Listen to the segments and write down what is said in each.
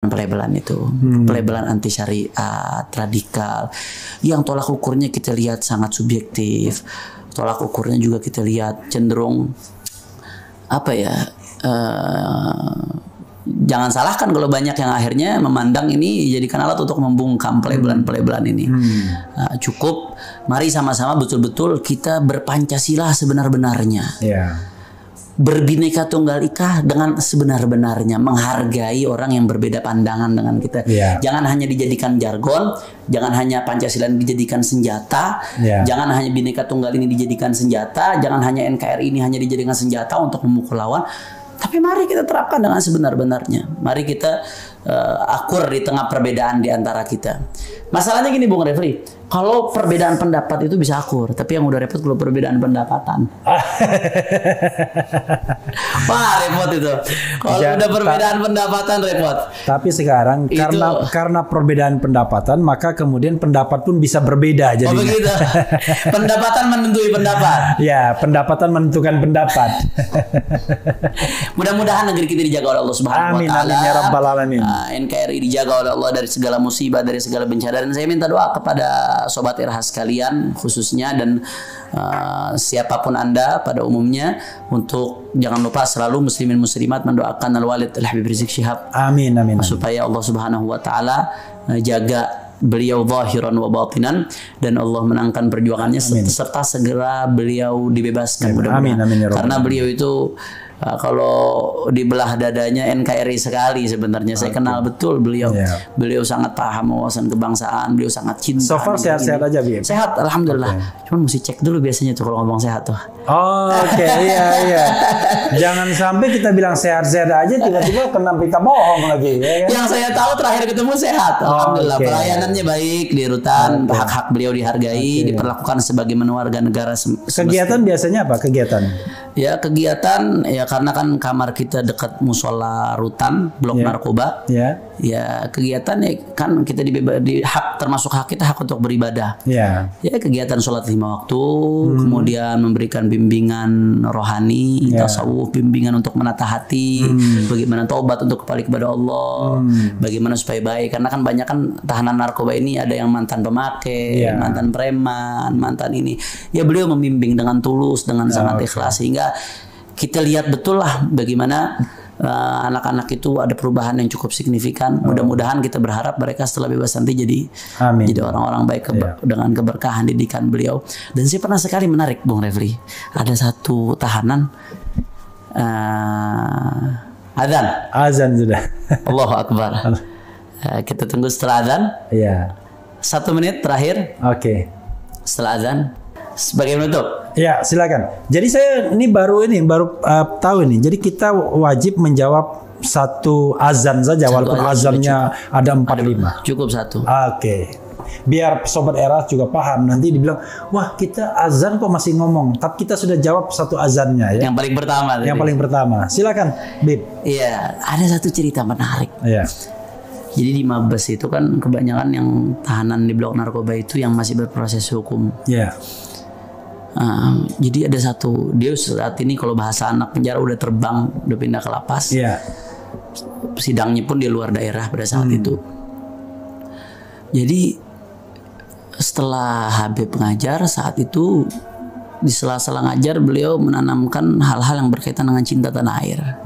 pelabelan itu, pelabelan anti syariat, radikal, yang tolak ukurnya kita lihat sangat subjektif, tolak ukurnya juga kita lihat cenderung apa ya, jangan salahkan kalau banyak yang akhirnya memandang ini jadikan alat untuk membungkam pelabelan ini. Cukup, mari sama-sama betul-betul kita berpancasila sebenar-benarnya. Berbineka tunggal ika dengan sebenar-benarnya, menghargai orang yang berbeda pandangan dengan kita. Jangan hanya dijadikan jargon, jangan hanya Pancasila dijadikan senjata, jangan hanya bineka tunggal ini dijadikan senjata, jangan hanya NKRI ini hanya dijadikan senjata untuk memukul lawan. Tapi mari kita terapkan dengan sebenar-benarnya. Mari kita akur di tengah perbedaan di antara kita. Masalahnya gini Bung Refli, kalau perbedaan pendapat itu bisa akur, tapi yang udah repot kalau perbedaan pendapatan. Wah repot itu. Kalau udah perbedaan pendapatan repot. Tapi sekarang karena perbedaan pendapatan, maka kemudian pendapat pun bisa berbeda. Jadi begitu. Pendapatan menentukan pendapat. Ya, pendapatan menentukan pendapat. Mudah-mudahan negeri kita dijaga oleh Allah Subhanahu wa taala. Amin ya rabbal alamin. NKRI dijaga oleh Allah dari segala musibah, dari segala bencana, dan saya minta doa kepada sobat Irhas sekalian khususnya dan siapapun Anda pada umumnya untuk jangan lupa selalu muslimin muslimat mendoakan Al-Walid Al-Habib Rizik Syihab. Amin amin. Supaya Allah Subhanahu wa taala jaga beliau zahiran wa batinan dan Allah menangkan perjuangannya serta segera beliau dibebaskan mudah-mudahan. Karena beliau itu kalau dibelah dadanya NKRI sekali sebenarnya. Saya kenal betul beliau. Beliau sangat paham wawasan kebangsaan, beliau sangat cinta. So far sehat-sehat aja, Bim? Sehat, alhamdulillah. Cuman mesti cek dulu biasanya tuh kalau ngomong sehat tuh. Oke, iya. Jangan sampai kita bilang sehat-sehat aja tiba-tiba kena berita bohong lagi. Ya kan? Yang saya tahu terakhir ketemu sehat. Alhamdulillah. Pelayanannya baik di rutan, hak-hak beliau dihargai, diperlakukan sebagaimana warga negara. Kegiatan biasanya apa kegiatan? Ya kegiatan ya karena kan kamar kita dekat musola rutan blok narkoba. Ya kegiatan ya kan kita di hak termasuk hak kita hak untuk beribadah. Ya kegiatan sholat 5 waktu, kemudian memberikan bimbingan rohani, tasawuf, bimbingan untuk menata hati, bagaimana taubat untuk kembali kepada Allah, bagaimana supaya baik. Karena kan banyak kan tahanan narkoba ini ada yang mantan pemakai, mantan preman, mantan ini. Ya beliau membimbing dengan tulus, dengan sangat ikhlas sehingga kita lihat betul lah bagaimana anak-anak itu ada perubahan yang cukup signifikan. Mudah-mudahan kita berharap mereka setelah bebas nanti jadi orang-orang baik dengan keberkahan didikan beliau. Dan saya pernah sekali menarik Bung Refli, ada satu tahanan azan sudah. Allahu Akbar. Kita tunggu setelah azan. 1 menit terakhir. Setelah azan sebagai penutup. Ya, silakan. Jadi saya ini baru tahu ini. Jadi kita wajib menjawab satu azan saja walaupun azannya ada 4-5. Cukup satu. Biar sobat era juga paham. Nanti dibilang, "Wah, kita azan kok masih ngomong." Tapi kita sudah jawab satu azannya ya. Yang paling pertama. Yang paling pertama. Silakan, Bib. Iya, ada satu cerita menarik. Jadi di Mabes itu kan kebanyakan yang tahanan di blok narkoba itu yang masih berproses hukum. Jadi ada satu, dia saat ini kalau bahasa anak penjara udah terbang, udah pindah ke lapas. Sidangnya pun di luar daerah pada saat itu. Jadi setelah Habib ngajar saat itu, di sela-sela ngajar beliau menanamkan hal-hal yang berkaitan dengan cinta tanah air,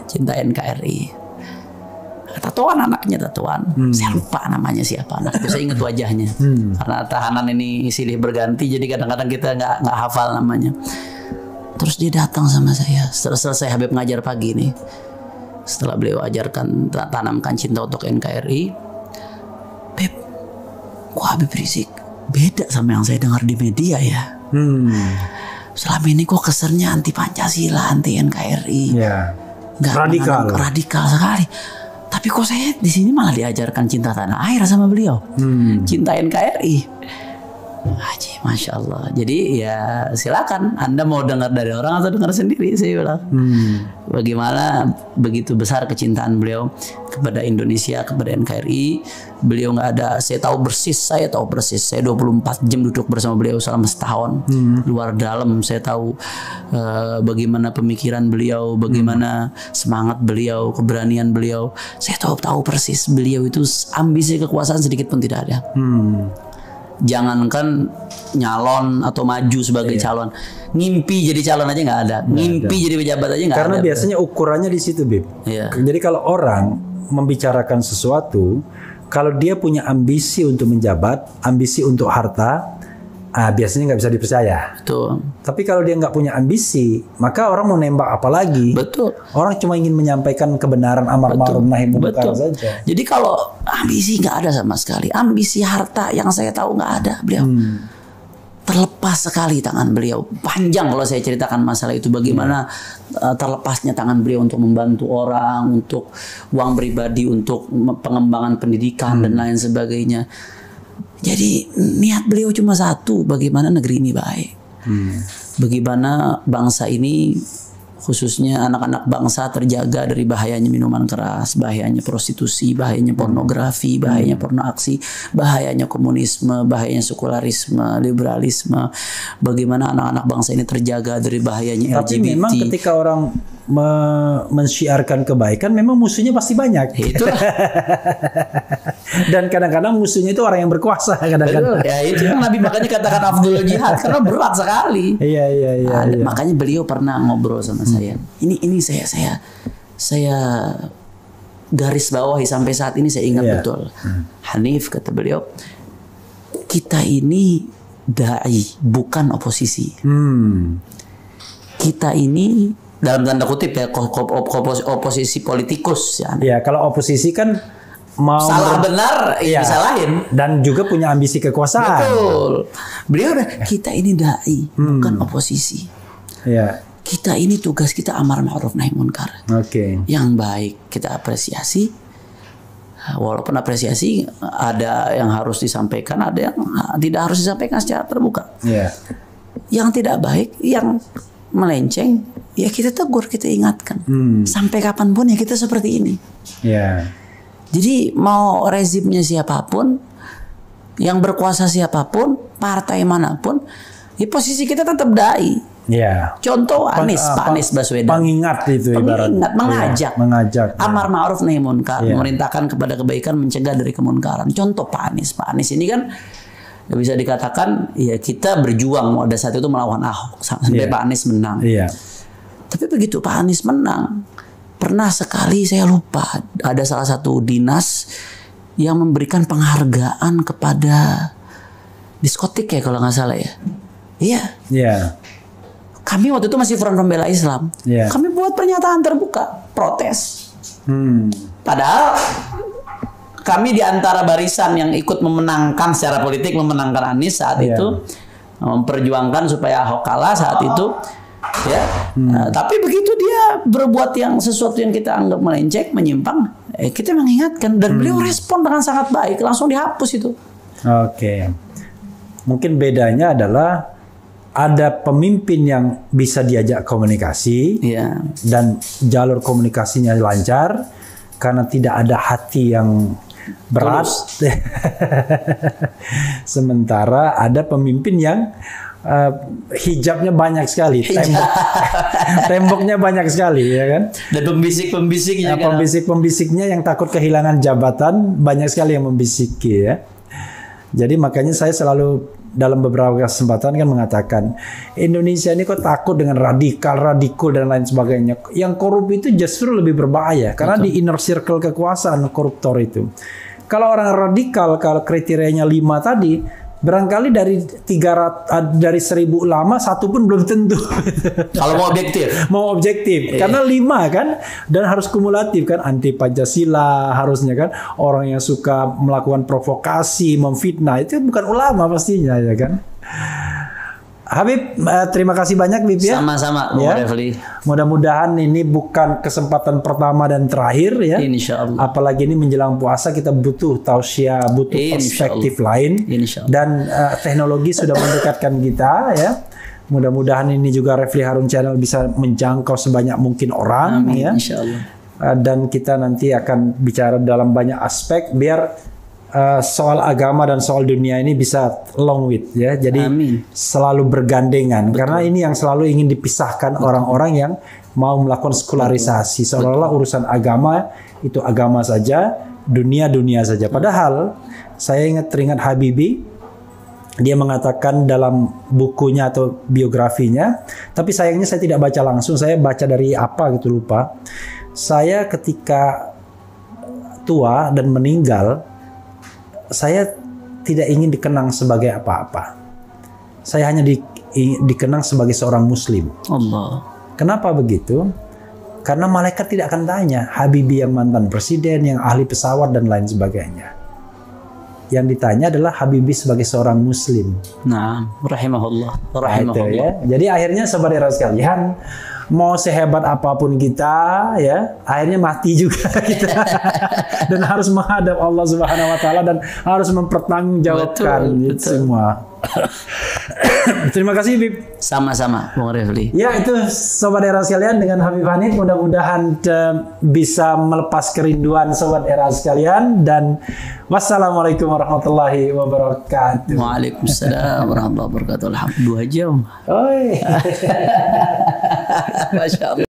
cinta NKRI. Tatoan anaknya saya lupa namanya siapa anak itu, saya ingat wajahnya karena tahanan ini silih berganti jadi kadang-kadang kita nggak hafal namanya. Terus dia datang sama saya setelah selesai Habib ngajar pagi nih, setelah beliau ajarkan tanamkan cinta untuk NKRI. Beb, kok Habib Rizik beda sama yang saya dengar di media ya? Selama ini kok kesannya anti Pancasila, anti NKRI, nggak radikal sekali. Tapi kok saya di sini malah diajarkan cinta tanah air sama beliau, cinta NKRI. Haji, Masya Allah. Jadi ya silakan Anda mau dengar dari orang atau dengar sendiri, saya bilang. Bagaimana begitu besar kecintaan beliau kepada Indonesia, kepada NKRI. Beliau nggak ada, saya tahu persis. Saya 24 jam duduk bersama beliau selama setahun. Luar dalam saya tahu bagaimana pemikiran beliau, bagaimana semangat beliau, keberanian beliau. Saya tahu persis beliau itu ambisi kekuasaan sedikit pun tidak ada. Jangankan nyalon atau maju sebagai calon, ngimpi jadi calon aja nggak ada, ngimpi jadi pejabat aja nggak ada. Karena biasanya ukurannya di situ, Bib. Jadi kalau orang membicarakan sesuatu, kalau dia punya ambisi untuk menjabat, ambisi untuk harta, biasanya nggak bisa dipercaya. Betul. Tapi kalau dia nggak punya ambisi, maka orang mau nembak apa lagi? Betul. Orang cuma ingin menyampaikan kebenaran, amar ma'ruf nahi munkar saja. Jadi kalau ambisi nggak ada sama sekali, ambisi harta yang saya tahu nggak ada beliau. Terlepas sekali tangan beliau. Panjang kalau saya ceritakan masalah itu, bagaimana terlepasnya tangan beliau untuk membantu orang, untuk uang pribadi, untuk pengembangan pendidikan dan lain sebagainya. Jadi niat beliau cuma satu, bagaimana negeri ini baik. Bagaimana bangsa ini, khususnya anak-anak bangsa, terjaga dari bahayanya minuman keras, bahayanya prostitusi, bahayanya pornografi, bahayanya porno aksi, bahayanya komunisme, bahayanya sekularisme, liberalisme. Bagaimana anak-anak bangsa ini terjaga dari bahayanya LGBT. Tapi memang ketika orang mensyiarkan kebaikan, memang musuhnya pasti banyak. Itulah. Dan kadang-kadang musuhnya itu orang yang berkuasa. Kadang-kadang. Ya itu yang Nabi makanya katakan afdhul jihad, karena berat sekali. Iya. Makanya beliau pernah ngobrol sama saya. Ini saya garis bawahi sampai saat ini, saya ingat betul. Hanif, kata beliau, kita ini dai, bukan oposisi. Kita ini dalam tanda kutip ya, oposisi politikus ya. Ya, kalau oposisi kan mau salah benar disalahin, dan juga punya ambisi kekuasaan. Betul. Beliau kita ini dai, bukan oposisi. Ya. Kita ini tugas kita amar ma'ruf nahi munkar. Yang baik kita apresiasi. Walaupun apresiasi ada yang harus disampaikan, ada yang tidak harus disampaikan secara terbuka. Yang tidak baik, yang melenceng, ya kita tegur, kita ingatkan. Sampai kapanpun ya kita seperti ini. Jadi mau rezimnya siapapun, yang berkuasa siapapun, partai manapun, ya posisi kita tetap dai. Contoh Pak Anies Baswedan. Pengingat itu ibarat. Mengajak. Amar ma'ruf nahi munkar, memerintahkan kepada kebaikan, mencegah dari kemunkaran. Contoh Pak Anies ini kan bisa dikatakan ya kita berjuang pada saat itu melawan Ahok sampai Pak Anies menang. Tapi begitu Pak Anies menang, pernah sekali saya lupa, ada salah satu dinas yang memberikan penghargaan kepada diskotik ya kalau nggak salah ya. Kami waktu itu masih Front Pembela Islam. Kami buat pernyataan terbuka, protes. Padahal kami di antara barisan yang ikut memenangkan secara politik, memenangkan Anies saat itu, memperjuangkan supaya Ahok kalah saat itu, tapi begitu dia berbuat yang sesuatu yang kita anggap melenceng, menyimpang, kita mengingatkan, dan beliau respon dengan sangat baik, langsung dihapus itu. Mungkin bedanya adalah ada pemimpin yang bisa diajak komunikasi, dan jalur komunikasinya lancar karena tidak ada hati yang berat. Sementara ada pemimpin yang hijabnya banyak sekali, temboknya banyak sekali, ya kan? Dan pembisik-pembisiknya, pembisik-pembisiknya yang takut kehilangan jabatan banyak sekali yang membisiki, ya. Jadi makanya saya selalu dalam beberapa kesempatan kan mengatakan Indonesia ini kok takut dengan radikal dan lain sebagainya. Yang korup itu justru lebih berbahaya karena di inner circle kekuasaan koruptor itu. Kalau orang radikal, kalau kriterianya 5 tadi, barangkali dari 1000 ulama satu pun belum tentu. Kalau mau objektif. Karena 5 kan, dan harus kumulatif kan, anti Pancasila harusnya kan, orang yang suka melakukan provokasi, memfitnah, itu bukan ulama pastinya, ya kan. Habib, terima kasih banyak Habib ya. Sama-sama, Bung Refli. Mudah-mudahan ini bukan kesempatan pertama dan terakhir ya. Insya Allah. Apalagi ini menjelang puasa kita butuh tausiah, butuh perspektif lain. Dan teknologi sudah mendekatkan kita ya. Mudah-mudahan ini juga Refli Harun Channel bisa menjangkau sebanyak mungkin orang. Amin, ya. Insya Allah. Dan kita nanti akan bicara dalam banyak aspek biar soal agama dan soal dunia ini bisa long with ya. Jadi selalu bergandengan. Betul. Karena ini yang selalu ingin dipisahkan orang-orang yang mau melakukan sekularisasi. Seolah-olah urusan agama itu agama saja, dunia saja. Padahal saya teringat Habibie. Dia mengatakan dalam bukunya atau biografinya, tapi sayangnya saya tidak baca langsung, saya baca dari apa gitu lupa. Saya ketika tua dan meninggal, saya tidak ingin dikenang sebagai apa-apa. Saya hanya dikenang sebagai seorang muslim. Allah. Kenapa begitu? Karena malaikat tidak akan tanya, Habibie yang mantan presiden, yang ahli pesawat dan lain sebagainya. Yang ditanya adalah Habibie sebagai seorang muslim. Nah, rahimahullah. Ya. Jadi akhirnya saudara sekalian, mau sehebat apapun kita ya, akhirnya mati juga kita. Dan harus menghadap Allah Subhanahu wa taala dan harus mempertanggungjawabkan semua. Terima kasih Habib. Sama-sama Bung Refli. Ya, itu sobat era sekalian, dengan Habib Hanif mudah-mudahan bisa melepas kerinduan sobat era sekalian, dan wassalamualaikum warahmatullahi wabarakatuh. Waalaikumsalam warahmatullahi wabarakatuh. Alhamdulillah 2 jam. Oi. Masya Allah.